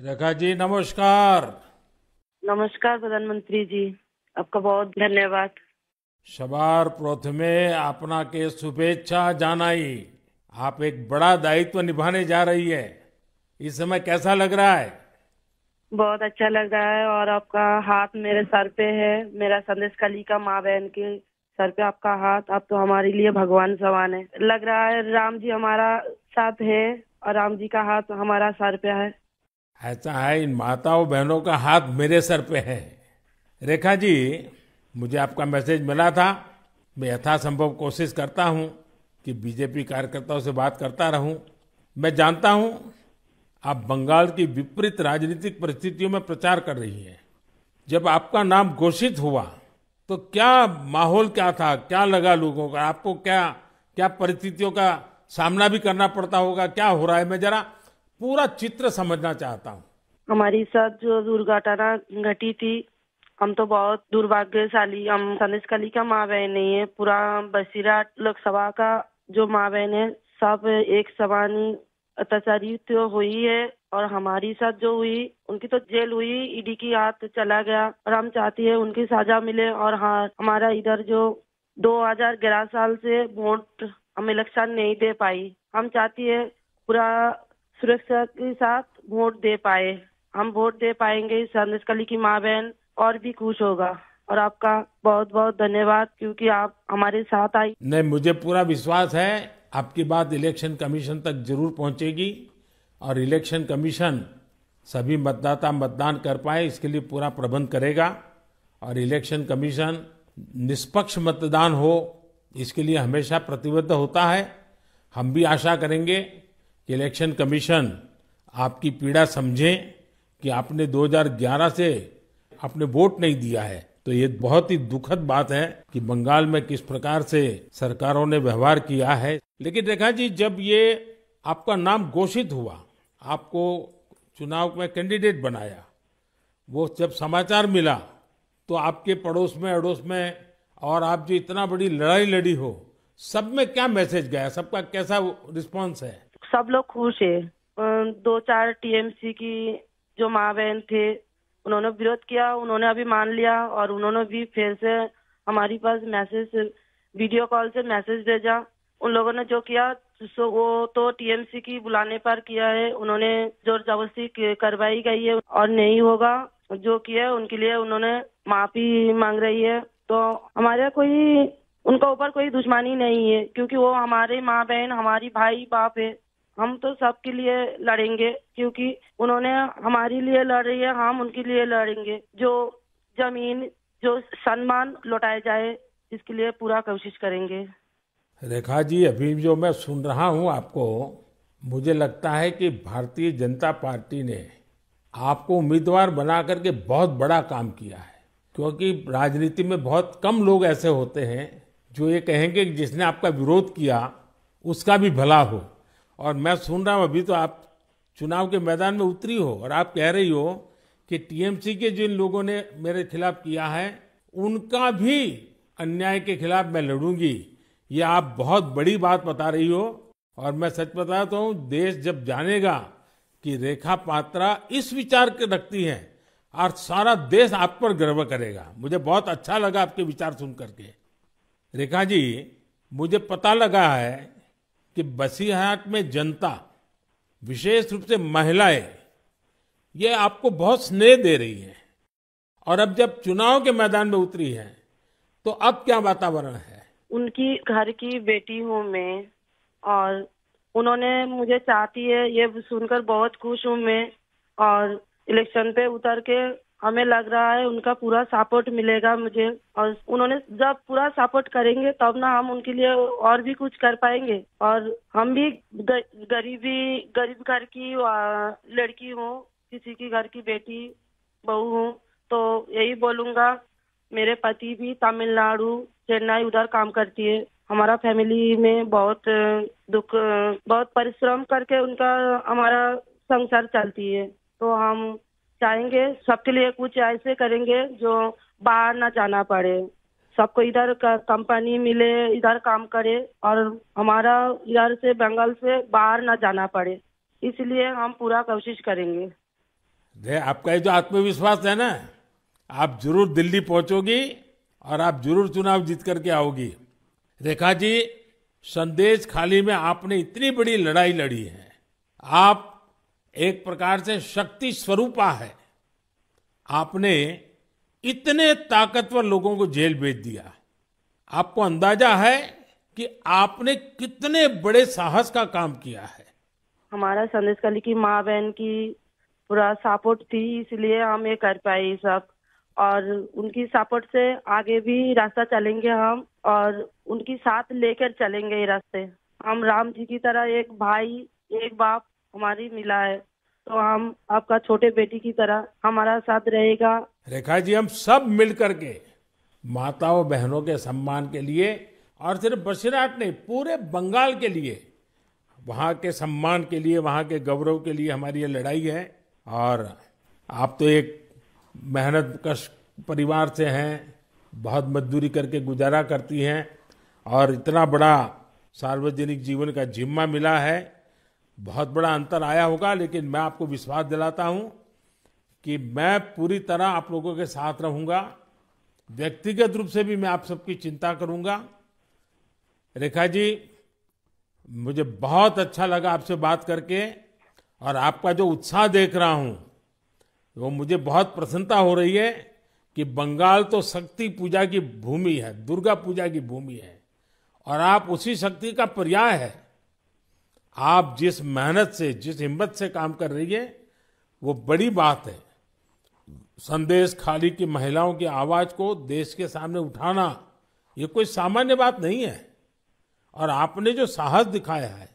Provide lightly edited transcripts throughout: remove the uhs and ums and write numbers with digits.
रेखा जी नमस्कार। नमस्कार प्रधानमंत्री जी। आपका बहुत धन्यवाद। शबार प्रथमे आपना के शुभेच्छा जानाई। आप एक बड़ा दायित्व निभाने जा रही है। इस समय कैसा लग रहा है? बहुत अच्छा लग रहा है और आपका हाथ मेरे सर पे है। मेरा संदेश कली का माँ बहन के सर पे आपका हाथ, आप तो हमारे लिए भगवान समान है। लग रहा है राम जी हमारा साथ है और राम जी का हाथ हमारा सर पे है। ऐसा है, इन माताओं बहनों का हाथ मेरे सर पे है। रेखा जी, मुझे आपका मैसेज मिला था। मैं यथासंभव कोशिश करता हूं कि बीजेपी कार्यकर्ताओं से बात करता रहूं। मैं जानता हूं आप बंगाल की विपरीत राजनीतिक परिस्थितियों में प्रचार कर रही हैं। जब आपका नाम घोषित हुआ तो क्या माहौल क्या था, क्या लगा लोगों का? आपको क्या क्या परिस्थितियों का सामना भी करना पड़ता होगा? क्या हो रहा है, मैं जरा पूरा चित्र समझना चाहता हूँ। हमारी साथ जो दुर्घटना घटी थी, हम तो बहुत दुर्भाग्यशाली, हम संदेश कली का माँ बहन नहीं है। पूरा बसीरा लोकसभा का जो माँ बहन है सब एक समान ही अत्याचारी तो हुई है। और हमारी साथ जो हुई उनकी तो जेल हुई, ईडी की हाथ चला गया और हम चाहती है उनकी सजा मिले। और हाँ, हमारा इधर जो 2011 साल से वोट हम इलेक्शन नहीं दे पाई, हम चाहती है पूरा सुरक्षा के साथ वोट दे पाए। हम वोट दे पाएंगे, संदेश कली की माँ बहन और भी खुश होगा। और आपका बहुत बहुत धन्यवाद क्योंकि आप हमारे साथ आई। नहीं, मुझे पूरा विश्वास है आपकी बात इलेक्शन कमीशन तक जरूर पहुंचेगी और इलेक्शन कमीशन सभी मतदाता मतदान कर पाए इसके लिए पूरा प्रबंध करेगा। और इलेक्शन कमीशन निष्पक्ष मतदान हो इसके लिए हमेशा प्रतिबद्ध होता है। हम भी आशा करेंगे कि इलेक्शन कमीशन आपकी पीड़ा समझे कि आपने 2011 से आपने वोट नहीं दिया है। तो ये बहुत ही दुखद बात है कि बंगाल में किस प्रकार से सरकारों ने व्यवहार किया है। लेकिन रेखा जी, जब ये आपका नाम घोषित हुआ, आपको चुनाव में कैंडिडेट बनाया, वो जब समाचार मिला तो आपके पड़ोस में अड़ोस में और आप जो इतना बड़ी लड़ाई लड़ी हो, सब में क्या मैसेज गया? सबका कैसा रिस्पांस है? सब लोग खुश है। दो चार टीएमसी की जो माँ बहन थे उन्होंने विरोध किया, उन्होंने अभी मान लिया और उन्होंने भी फिर से हमारी पास मैसेज, वीडियो कॉल से मैसेज भेजा। उन लोगों ने जो किया सो वो तो टीएमसी की बुलाने पर किया है। उन्होंने जोर जबरदस्ती करवाई गई है और नहीं होगा। जो किया है उनके लिए उन्होंने माफी मांग रही है। तो हमारे कोई उनका ऊपर कोई दुश्मनी नहीं है क्योंकि वो हमारे माँ बहन, हमारी भाई बाप है। हम तो सबके लिए लड़ेंगे क्योंकि उन्होंने हमारे लिए लड़ रही है, हम उनके लिए लड़ेंगे। जो जमीन, जो सम्मान लौटाया जाए इसके लिए पूरा कोशिश करेंगे। रेखा जी, अभी जो मैं सुन रहा हूं आपको, मुझे लगता है कि भारतीय जनता पार्टी ने आपको उम्मीदवार बना करके बहुत बड़ा काम किया है। क्योंकि राजनीति में बहुत कम लोग ऐसे होते हैं जो ये कहेंगे कि जिसने आपका विरोध किया उसका भी भला हो। और मैं सुन रहा हूं अभी तो आप चुनाव के मैदान में उतरी हो और आप कह रही हो कि टीएमसी के जिन लोगों ने मेरे खिलाफ किया है उनका भी अन्याय के खिलाफ मैं लड़ूंगी। ये आप बहुत बड़ी बात बता रही हो। और मैं सच बताता हूँ, देश जब जानेगा कि रेखा पात्रा इस विचार के रखती हैं और सारा देश आप पर गर्व करेगा। मुझे बहुत अच्छा लगा आपके विचार सुन करके। रेखा जी, मुझे पता लगा है कि बसीरहाट में जनता, विशेष रूप से महिलाएं, ये आपको बहुत स्नेह दे रही है। और अब जब चुनाव के मैदान में उतरी है तो अब क्या वातावरण है? उनकी घर की बेटी हूँ मैं और उन्होंने मुझे चाहती है, ये सुनकर बहुत खुश हूँ मैं। और इलेक्शन पे उतर के हमें लग रहा है उनका पूरा सपोर्ट मिलेगा मुझे। और उन्होंने जब पूरा सपोर्ट करेंगे तब ना हम उनके लिए और भी कुछ कर पाएंगे। और हम भी गरीब घर की लड़की हूँ, किसी की घर की बेटी बहू हूँ। तो यही बोलूंगा, मेरे पति भी तमिलनाडु, चेन्नई उधर काम करती है। हमारा फैमिली में बहुत दुख, बहुत परिश्रम करके उनका हमारा संसार चलती है। तो हम चाहेंगे सबके लिए कुछ ऐसे करेंगे जो बाहर ना जाना पड़े, सबको इधर का कंपनी मिले, इधर काम करे और हमारा इधर से बंगाल से बाहर ना जाना पड़े। इसलिए हम पूरा कोशिश करेंगे। आपका ये जो आत्मविश्वास है ना, आप जरूर दिल्ली पहुंचोगी और आप जरूर चुनाव जीत करके आओगी। रेखा जी, संदेश खाली में आपने इतनी बड़ी लड़ाई लड़ी है। आप एक प्रकार से शक्ति स्वरूपा है। आपने इतने ताकतवर लोगों को जेल भेज दिया। आपको अंदाजा है कि आपने कितने बड़े साहस का काम किया है। हमारा संदेशखाली की माँ बहन की पूरा सपोर्ट थी, इसलिए हम ये कर पाए ये सब। और उनकी सपोर्ट से आगे भी रास्ता चलेंगे हम, और उनकी साथ लेकर चलेंगे ये रास्ते। हम राम जी की तरह एक भाई एक बाप हमारी मिला है, तो हम आपका छोटे बेटी की तरह हमारा साथ रहेगा। रेखा जी, हम सब मिल करके माताओं बहनों के सम्मान के लिए, और सिर्फ बसीरहाट नहीं, पूरे बंगाल के लिए, वहाँ के सम्मान के लिए, वहाँ के गौरव के लिए हमारी ये लड़ाई है। और आप तो एक मेहनत कश परिवार से हैं, बहुत मजदूरी करके गुजारा करती हैं, और इतना बड़ा सार्वजनिक जीवन का जिम्मा मिला है। बहुत बड़ा अंतर आया होगा, लेकिन मैं आपको विश्वास दिलाता हूं कि मैं पूरी तरह आप लोगों के साथ रहूंगा। व्यक्तिगत रूप से भी मैं आप सबकी चिंता करूंगा। रेखा जी, मुझे बहुत अच्छा लगा आपसे बात करके, और आपका जो उत्साह देख रहा हूं वो मुझे बहुत प्रसन्नता हो रही है कि बंगाल तो शक्ति पूजा की भूमि है, दुर्गा पूजा की भूमि है, और आप उसी शक्ति का पर्याय है। आप जिस मेहनत से, जिस हिम्मत से काम कर रही है, वो बड़ी बात है। संदेश खाली की महिलाओं की आवाज को देश के सामने उठाना ये कोई सामान्य बात नहीं है। और आपने जो साहस दिखाया है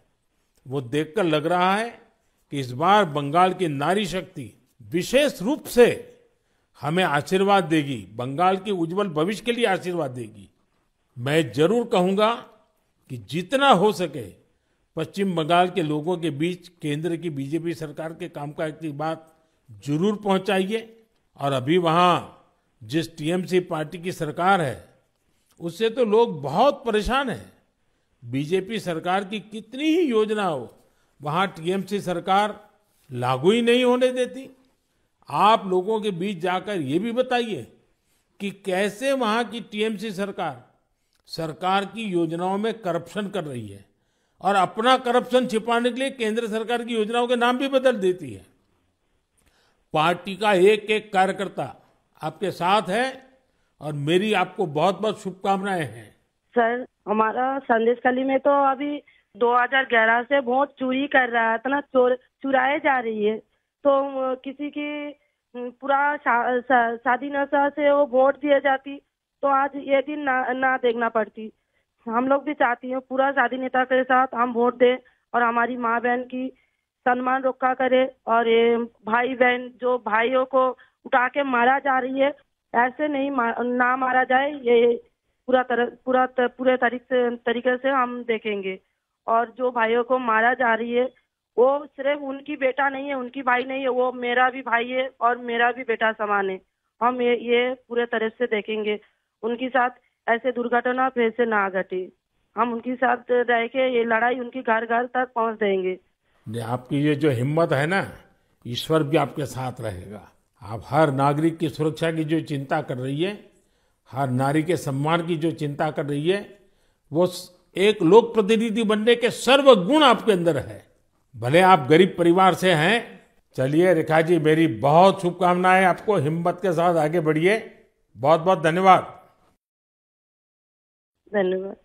वो देखकर लग रहा है कि इस बार बंगाल की नारी शक्ति विशेष रूप से हमें आशीर्वाद देगी, बंगाल के उज्जवल भविष्य के लिए आशीर्वाद देगी। मैं जरूर कहूंगा कि जितना हो सके पश्चिम बंगाल के लोगों के बीच केंद्र की बीजेपी सरकार के कामकाज की बात जरूर पहुंचाइए। और अभी वहां जिस टीएमसी पार्टी की सरकार है उससे तो लोग बहुत परेशान हैं। बीजेपी सरकार की कितनी ही योजना हो, वहां टीएमसी सरकार लागू ही नहीं होने देती। आप लोगों के बीच जाकर ये भी बताइए कि कैसे वहां की टीएमसी सरकार की योजनाओं में करप्शन कर रही है, और अपना करप्शन छिपाने के लिए केंद्र सरकार की योजनाओं के नाम भी बदल देती है। पार्टी का एक एक कार्यकर्ता आपके साथ है, और मेरी आपको बहुत बहुत शुभकामनाएं हैं। सर, हमारा संदेशखाली में तो अभी 2011 से वोट चोरी कर रहा है, इतना चुराए जा रही है। तो किसी की पूरा शादी नशा से वो वोट दिए जाती, तो आज ये दिन ना देखना पड़ती। हम लोग भी चाहती हैं पूरा शादी नेता के साथ हम वोट दें, और हमारी माँ बहन की सम्मान रक्षा करे। और ये भाई बहन जो भाइयों को उठा के मारा जा रही है, ऐसे नहीं ना मारा जाए, ये पूरे तरीके से हम देखेंगे। और जो भाइयों को मारा जा रही है वो सिर्फ उनकी बेटा नहीं है, उनकी भाई नहीं है, वो मेरा भी भाई है और मेरा भी बेटा समान है। हम ये पूरे तरह से देखेंगे, उनके साथ ऐसे दुर्घटना फिर से ना घटे। हम उनके साथ रह के ये लड़ाई उनकी घर घर तक पहुंच देंगे। आपकी ये जो हिम्मत है ना, ईश्वर भी आपके साथ रहेगा। आप हर नागरिक की सुरक्षा की जो चिंता कर रही है, हर नारी के सम्मान की जो चिंता कर रही है, वो एक लोक प्रतिनिधि बनने के सर्व गुण आपके अंदर है। भले आप गरीब परिवार से हैं। चलिए रेखा जी, मेरी बहुत शुभकामनाएं आपको, हिम्मत के साथ आगे बढ़िए। बहुत बहुत धन्यवाद। धन्यवाद।